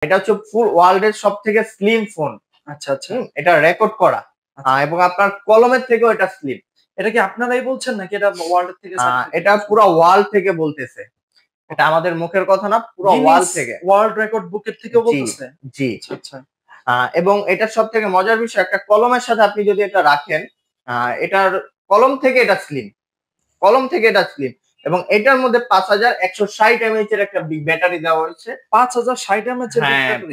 এটা হচ্ছে ফুল ওয়ার্ল্ড এর সবথেকে স্লিম ফোন। আচ্ছা, আচ্ছা। এটা রেকর্ড করা। আচ্ছা। এবং আপনার কলমের থেকেও এটা স্লিম। এটা কি আপনারাই বলছেন নাকি এটা ওয়ার্ল্ড থেকে সার্টিফিকেট? এটা পুরা ওয়ার্ল্ড থেকে বলতেছে। এটা আমাদের মুখের কথা না, পুরো ওয়ার্ল্ড গিনিস থেকে। ওয়ার্ল্ড রেকর্ড বুকের থেকেও জি, বলতেছে? জি। আচ্ছা, আচ্ছা। এবং এটার সবথেকে মজার বিষয়, একটা কলমের সাথে আপনি যদি এটা রাখেন, এটার কলম থেকে এটা স্লিম। কলম থেকে এটা স্লিম। এবং এটার মধ্যে 5160 এমএএইচ এর একটা ব্যাটারি দেওয়া হয়েছে। 5060 এমএএইচ এর হ্যাঁ, ব্যাটারি?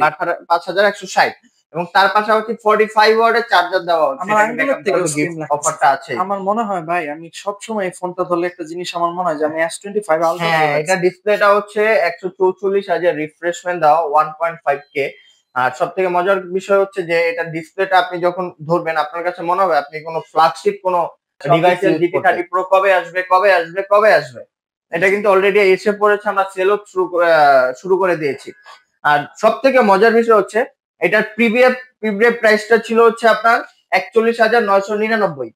5160 এবং তার পাশাপাশি 45 ওয়াটের চার্জার দেওয়া হচ্ছে। আমার এটাকে আঙ্গুলের ব্যাকআপ দেওয়ার থেকেও তো স্লিম গিফট লাগতেছে। অফারটা আছেই। আমার মনে হয় ভাই আমি সবসময় এই ফোনটা ধরলে একটা জিনিস আমার মনে হয় যে আমি S25 আলট্রা হ্যাঁ, ধরে এটা রাখছি। ডিসপ্লেটা হচ্ছে 144 হাজার রিফ্রেশমেন্ট দেওয়া 1.5K। আর সবথেকে মজার বিষয় হচ্ছে যে এটা ডিসপ্লেটা আপনি যখন ধরবেন আপনার কাছে মনে হবে আপনি কোনো ফ্ল্যাগশিপ কোনো সবকিছু ডিভাইসের ইউজ করতে। GT30 Pro কবে আসবে, কবে আসবে, কবে আসবে। এটা জি। কিন্তু অলরেডি এসে পড়েছে, আমরা সেলও শুরু করে দিয়েছি। আর সবথেকে মজার বিষয় হচ্ছে এটার প্রিভিয়াস প্রাইসটা ছিল হচ্ছে আপনার 41,999।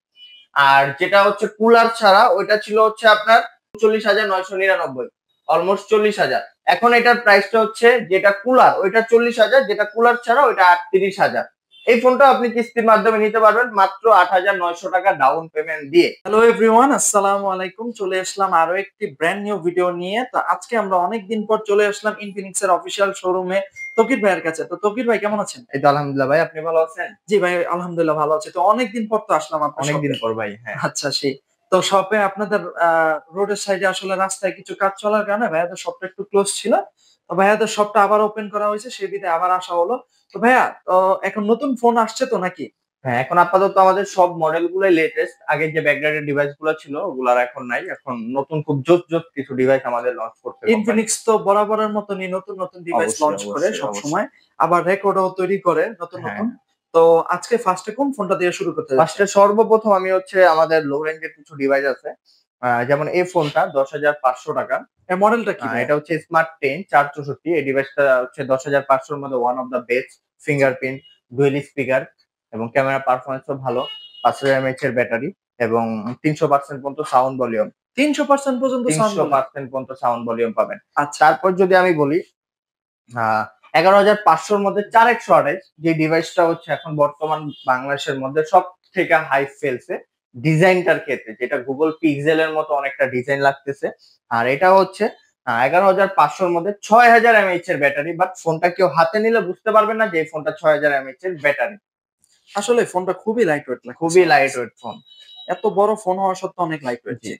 আর যেটা হচ্ছে কুলার ছাড়া ওইটা ছিল হচ্ছে আপনার 39,999, অলমোস্ট 40,000। এখন এটার প্রাইসটা হচ্ছে যেটা কুলার ওইটা 40,000, যেটা কুলার ছাড়া ওইটা 38,000। এই ফোনটা আপনি কিস্তির মাধ্যমে নিতে পারবেন মাত্র 8,900 টাকা ডাউন পেমেন্ট দিয়ে। হ্যালো এভরিওয়ান, আসসালামু আলাইকুম। চলে আসলাম আরো একটি ব্র্যান্ড নিউ ভিডিও নিয়ে। তো আজকে আমরা অনেকদিন পর চলে আসলাম ইনফিনিক্স এর অফিসিয়াল শোরুমে তকির ভাইয়ের কাছে। তো তকির ভাই কেমন আছেন? এই তো আলহামদুলিল্লাহ ভাই, আপনি ভালো আছেন? জি ভাই, আলহামদুলিল্লাহ ভালো আছি। তো অনেকদিন পর তো আসলাম আপনার অনেকদিন শপে। পর ভাই, হ্যাঁ। আচ্ছা সেই। তো শপে আপনাদের রোডের সাইডে আসলে রাস্তায় কিছু কাজ চলার কারণে ভাইয়াদের শপটা একটু ক্লোজ ছিল। তো ভাইয়াদের শপটা আবার ওপেন করা হয়েছে, সেই বিধায় আবার আসা হলো। তো ভাইয়া তো এখন নতুন ফোন আসছে তো নাকি? হ্যাঁ, এখন আপাতত আমাদের সব মডেল গুলোই লেটেস্ট। আগে যে ব্যাকগ্রাউন্ডের ডিভাইস গুলো ছিল ওগুলো আর এখন নাই। এখন নতুন খুব জোস কিছু ডিভাইস আমাদের লঞ্চ করছে কোম্পানি। ইনফিনিক্স তো বরাবরের মতনই নতুন, নতুন ডিভাইস অবশ্যই, লঞ্চ করে অবশ্যই, অবশ্যই। সবসময়। আবার রেকর্ডও তৈরি করে নতুন, হ্যাঁ। নতুন। তো আজকে ফার্স্ট এ কোন ফোনটা দিয়ে শুরু করতে যাচ্ছেন? ফার্স্টে সর্বপ্রথম আমি হচ্ছে আমাদের লো রেঞ্জের কিছু ডিভাইস আছে। যেমন এই ফোনটা 10,500 টাকা। এর মডেলটা কি ভাইয়া? এটা হচ্ছে স্মার্ট 10 464। এই ডিভাইসটা হচ্ছে 10,500 এর মধ্যে one of the best. Fingerprint, dual speaker এবং ক্যামেরা পারফরম্যান্সও ভালো। 5000 এমএএইচ এর ব্যাটারি এবং 300% পর্যন্ত সাউন্ড ভলিউম। ৩০০% পর্যন্ত সাউন্ড বলে? 300% পর্যন্ত সাউন্ড ভলিউম পাবেন। আচ্ছা। তারপর যদি আমি বলি, আ 11,500 র মধ্যে 4128 যে ডিভাইসটা হচ্ছে এখন বর্তমান বাংলাদেশের মধ্যে সবথেকে হাই ফেলছে ডিজাইনটার ক্ষেত্রে, যেটা গুগল পিক্সেল এর মতো অনেকটা ডিজাইন লাগতেছে। আর এটা হচ্ছে 11,500 র মধ্যে 6,000 এমএএইচ এর ব্যাটারি। বাট ফোনটা কেউ হাতে নিলে বুঝতে পারবেন না যে এই ফোনটা 6,000 এমএএইচ এর ব্যাটারি। আসলে ফোনটা খুবই লাইট ওয়েট লাগতেছে খুবই আমার লাইট কাছে। Weight phone. এত বড় ফোন হওয়া সত্ত্বেও অনেক লাইট ওয়েট। জি। জি।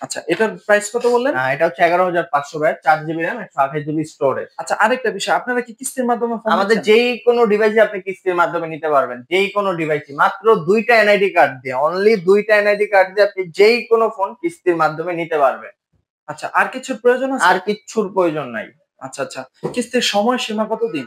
আচ্ছা, এটার প্রাইস কত বললেন? এটা হচ্ছে 11,500 ভাই, 4 জিবি র্যাম, 128 জিবি স্টোরেজ। আচ্ছা, আরেকটা বিষয়, আপনারা কি কিস্তির মাধ্যমে ফোন আমাদের দিচ্ছেন? যেই কোনো ডিভাইসই আপনি কিস্তির মাধ্যমে নিতে পারবেন। যেই কোনো ডিভাইসই মাত্র ২ টা এনআইডি কার্ড দিয়ে, অনলি ২ টা এনআইডি কার্ড দিয়ে আপনি যেই কোনো ফোন কিস্তির মাধ্যমে নিতে পারবেন। আচ্ছা, আর কিছুর প্রয়োজন আছে? আর কিচ্ছুর প্রয়োজন নাই। আচ্ছা, আচ্ছা। কিস্তির সময়সীমা কতদিন?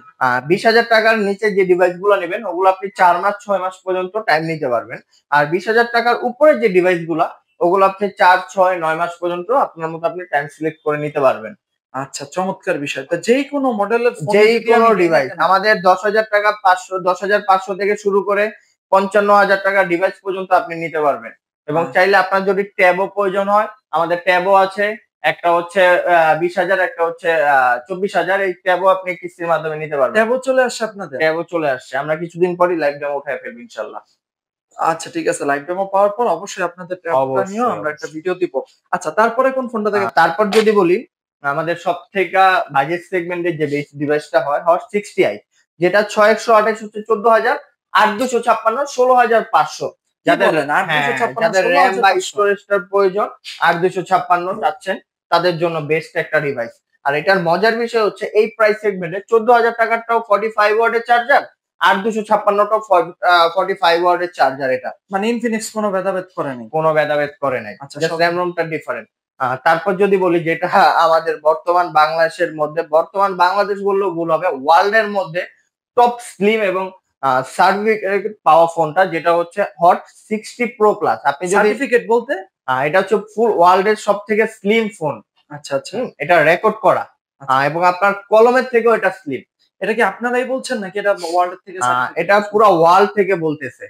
২০,০০০ টাকার নিচে যে ডিভাইস গুলো নেবেন ওগুলো আপনি ৪ মাস ৬ মাস পর্যন্ত টাইম নিতে পারবেন। আর ২০,০০০ টাকার উপরে যে ডিভাইস গুলা ওগুলো আপনি ৪, ৬, ৯ মাস পর্যন্ত আপনার মতো আপনি টাইম সিলেক্ট করে নিতে পারবেন। আচ্ছা, চমৎকার বিষয়। তো যেকোনো মডেলের ফোনই যেই যদি কোনো আমি নেই না ডিভাইস কেন, আমাদের ১০,০০০ টাকা ১০,৫০০ থেকে শুরু করে ৫৫,০০০ টাকার ডিভাইস পর্যন্ত আপনি নিতে পারবেন। এবং আ চাইলে আপনার যদি ট্যাবও প্রয়োজন হয়, আমাদের ট্যাবও আছে। একটা হচ্ছে ২০,০০০, একটা হচ্ছে ২৪,০০০। এই ট্যাবও আপনি কিস্তির মাধ্যমে নিতে পারবেন। ট্যাবও চলে আসছে আপনাদের? ট্যাবও চলে আসছে। আমরা কিছুদিন পরই লাইভ ডেমো উঠায় ফেলবো ইনশাআল্লাহ। আচ্ছা ঠিক আছে। লাইভ ডেমো পাওয়ার পর অবশ্যই আপনাদের ট্যাবটা নিয়েও অবশ্যই, আমরা একটা অবশ্যই। ভিডিও দিব। আচ্ছা, তারপরে কোন ফোনটা থেকে? তারপর যদি বলি, আমাদের সবথেকে বাজেট সেগমেন্টের যে বেস্ট ডিভাইসটা হয় হট 60i, যেটা ৬ ১২৮ হচ্ছে ১৪,০০০, ৮ ২৫৬ ১৬,৫০০। কি যাদের বলেন? ৮ হ্যাঁ, ২৫৬ যাদের র‍্যাম বা ১৬,৫০০? স্টোরেজটার প্রয়োজন ৮ ২৫৬ চাচ্ছেন তাদের জন্য বেস্ট একটা ডিভাইস। আর এটার মজার বিষয় হচ্ছে এই প্রাইস সেগমেন্টে ১৪,০০০ টাকারটাও 45 ওয়াটের চার্জার, ৮ ২৫৬টাও 45 ওয়াটের চার্জার এটা। মানে ইনফিনিক্স কোনো ভেদাভেদ করেনি। কোনো ভেদাভেদ করে নাই। আচ্ছা জাস্ট সব র‍্যাম রোমটা ডিফারেন্ট। তারপর যদি বলি যেটা আমাদের বর্তমান বাংলাদেশের মধ্যে, বর্তমান বাংলাদেশ বললেও ভুল হবে, ওয়ার্ল্ড এর মধ্যে টপ স্লিম এবং সার্টিফিকেট পাওয়া ফোনটা, যেটা হচ্ছে হট 60 প্রো প্লাস। আপনি যদি সার্টিফিকেট বলতে? এটা হচ্ছে ফুল ওয়ার্ল্ড এর সবথেকে স্লিম ফোন। আচ্ছা, আচ্ছা। এটা রেকর্ড করা। আচ্ছা। এবং আপনার কলমের থেকেও এটা স্লিম। এটা কি আপনারাই বলছেন নাকি এটা ওয়ার্ল্ড থেকে সার্টিফিকেট এটা পাইছে? পুরা ওয়ার্ল্ড থেকে বলতেছে।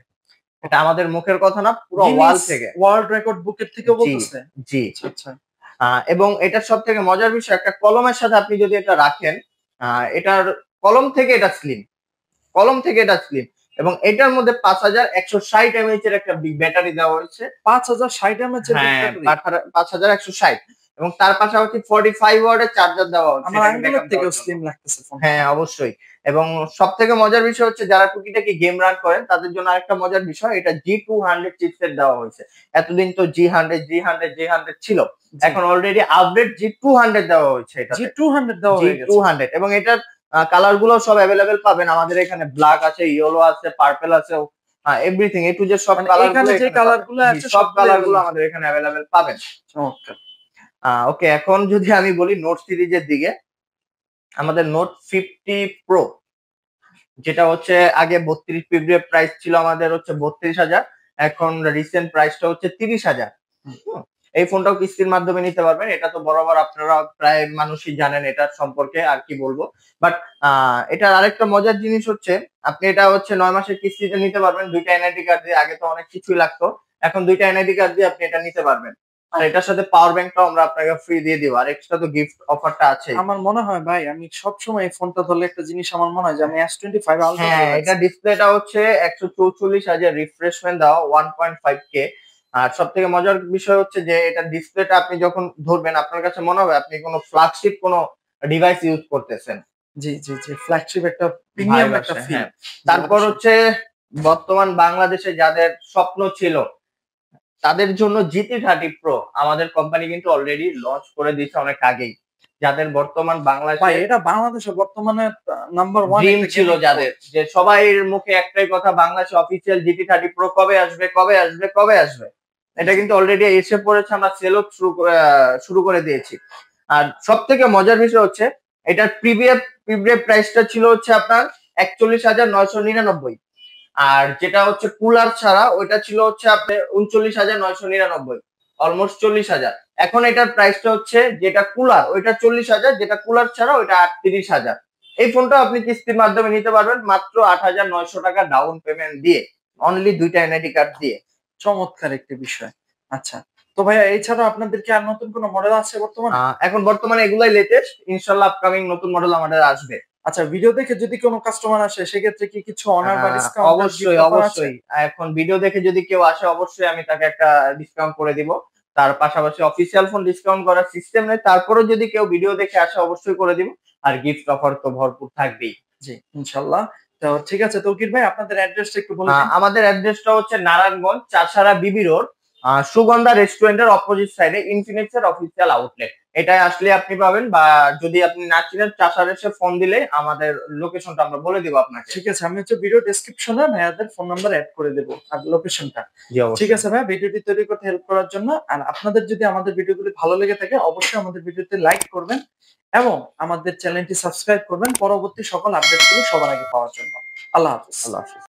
এটা আমাদের মুখের কথা না, পুরা গিনিস ওয়ার্ল্ড থেকে। ওয়ার্ল্ড রেকর্ড বুকের থেকেও জি, বলতেছে? জি। আচ্ছা, আচ্ছা। এবং এটার সবথেকে মজার বিষয়, একটা কলমের সাথে আপনি যদি এটা রাখেন, এটার কলম থেকে এটা স্লিম, কলম থেকে এটা স্লিম। এবং এটার মধ্যে 5160 এমএইচ এর একটা ব্যাটারি দেওয়া হয়েছে। 5060 এমএএইচ এর হ্যাঁ, ব্যাটারি। 5160 এবং তার পাশাপাশি 45 ওয়াটের চার্জার দেওয়া হচ্ছে আমার এটাকে আঙ্গুলের ব্যাকআপ থেকেও দেওয়ার জন্য। স্লিম লাগতেছে ফোন। হ্যাঁ, অবশ্যই। এবং সবথেকে মজার বিষয় হচ্ছে যারা টুকিটাকি গেম রান করেন তাদের জন্য আরেকটা মজার বিষয়, এটা G200 চিপসেট দেওয়া হয়েছে। এতদিন তো G100 ছিল। এখন অলরেডি আপডেট G200 দেওয়া হয়েছে এটাতে। G200 দেওয়া হয়ে গেছে। G200 এবং এটার কালার গুলো সব अवेलेबल পাবেন। আমাদের এখানে ব্ল্যাক আছে, ইয়েলো আছে, পার্পল আছে, এভরিথিং এ টু জেড সব মানে কালার এখানে গুলো যে এখানে কালার পাবেন। গুলো আছে সব সবগুলো কালার গুলো available। আমাদের এখানে अवेलेबल পাবেন। চমৎকার। ওকে, এখন যদি আমি বলি নোট সিরিজের দিকে, আমাদের নোট 50 প্রো যেটা হচ্ছে আগে 32 পিরিয়ড প্রাইস ছিল আমাদের হচ্ছে 32,000, এখন রিসেন্ট প্রাইসটা হচ্ছে 30,000। এই ফোনটাও কিস্তির মাধ্যমে নিতে পারবেন। এটা তো বরাবর আপনারা প্রায় মানুষই জানেন এটার সম্পর্কে, আর কি বলবো। বাট এটার আরেকটা মজার জিনিস হচ্ছে আপনি এটা হচ্ছে 9 মাসের কিস্তিতে নিতে পারবেন, 2টা এনআইডি কার্ড দিয়ে। আগে তো অনেক কিছুই লাগতো, এখন 2টা এনআইডি কার্ড দিয়ে আপনি এটা নিতে পারবেন। আর এটার সাথে পাওয়ার ব্যাংকটাও আমরা আপনাকে ফ্রি দিয়ে দিব, আর এক্সট্রা তো গিফট অফারটা আছে। আমার মনে হয় ভাই, আমি সবসময় এই ফোনটা ধরলে একটা জিনিস আমার মনে হয় যে আমি S25 আলট্রা হ্যাঁ, ধরে এটা রাখছি। ডিসপ্লেটা হচ্ছে 144,000 রিফ্রেশমেন্ট দেওয়া 1.5K। আর সব থেকে মজার বিষয় হচ্ছে যে এটা ডিসপ্লেটা আপনি যখন ধরবেন আপনার কাছে মনে হবে আপনি কোনো ফ্ল্যাগশিপ কোনো ডিভাইস ইউজ করতেছেন। জি, জি, জি। ফ্ল্যাগশিপ একটা ভাই প্রিমিয়াম একটা বাসায়, ফিল। হ্যাঁ। তারপর হচ্ছে বর্তমান বাংলাদেশে যাদের স্বপ্ন ছিল তাদের জন্য GT30 Pro আমাদের কোম্পানি কিন্তু অলরেডি লঞ্চ করে দিয়েছে অনেক আগেই। যাদের বর্তমান ভাই বাংলাদেশে এটা বাংলাদেশে বর্তমানে নাম্বার 1 ড্রিম একটা ছিল গেমিং ফোন। যাদের, যে সবাই মুখে একটাই কথা, বাংলাদেশে অফিসিয়াল GT30 Pro কবে আসবে, কবে আসবে, কবে আসবে। এটা কিন্তু অলরেডি এসে পড়েছে, আমরা সেলও শুরু করে দিয়েছি। আর সব থেকে মজার বিষয় হচ্ছে এটার প্রিভিয়াস প্রাইসটা ছিল হচ্ছে আপনার 41,999, আর যেটা হচ্ছে কুলার ছাড়া ওইটা ছিল হচ্ছে আপনার 39,999, অলমোস্ট 40,000। এখন এটার প্রাইসটা হচ্ছে যেটা কুলার ওইটা 40,000, যেটা কুলার ছাড়া ওইটা 38,000। এই ফোনটা আপনি কিস্তির মাধ্যমে নিতে পারবেন মাত্র 8,900 টাকা ডাউন পেমেন্ট দিয়ে, অনলি 2টা এনআইডি কার্ড দিয়ে। চমৎকার একটি বিষয়। আচ্ছা। তো ভাইয়া এছাড়াও আপনাদের কি আর নতুন কোন মডেল আছে বর্তমানে? এখন বর্তমানে এগুলাই লেটেস্ট, ইনশাল্লাহ আপকামিং নতুন মডেল আমাদের আসবে। আচ্ছা, ভিডিও দেখে যদি কোন কাস্টমার আসে সেক্ষেত্রে কি কিছু অনার বা ডিসকাউন্ট অবশ্যই অবশ্যই, এখন ভিডিও দেখে যদি কেউ আসে অবশ্যই আমি তাকে একটা ডিসকাউন্ট করে দিব। তার পাশাপাশি অফিসিয়াল ফোন ডিসকাউন্ট করার সিস্টেম নেই, তারপরেও যদি কেউ ভিডিও দেখে আসে অবশ্যই করে দিব। আর গিফট অফার তো ভরপুর থাকবেই। জি, ইনশাআল্লাহ। তো ঠিক আছে তৌকির ভাই, আপনাদের অ্যাড্রেসটা একটু বলে দিন। আমাদের অ্যাড্রেসটা হচ্ছে নারায়ণগঞ্জ চাষারা বিবি রোড, সুগন্ধা রেস্টুরেন্টের অপোজিট সাইডে ইনফিনিক্স এর অফিসিয়াল আউটলেট। এটাই আসলে আপনি পাবেন, বা যদি আপনি না চিনেন চাষার এসে ফোন দিলে আমাদের লোকেশনটা আমরা বলে দিব আপনাকে। ঠিক আছে, আমি হচ্ছে ভিডিও ডেসক্রিপশনে ভাইয়াদের ফোন নাম্বার এড করে দেব আর লোকেশনটা। জি, অবশ্যই। ঠিক আছে ভাই, ভিডিওটি তৈরি করতে হেল্প করার জন্য। আর আপনাদের যদি আমাদের ভিডিওগুলি ভালো লেগে থাকে অবশ্যই আমাদের ভিডিওতে লাইক করবেন এবং আমাদের চ্যানেলটি সাবস্ক্রাইব করবেন পরবর্তী সকল আপডেটগুলো সবার আগে পাওয়ার জন্য। আল্লাহ হাফেজ। আল্লাহ হাফেজ।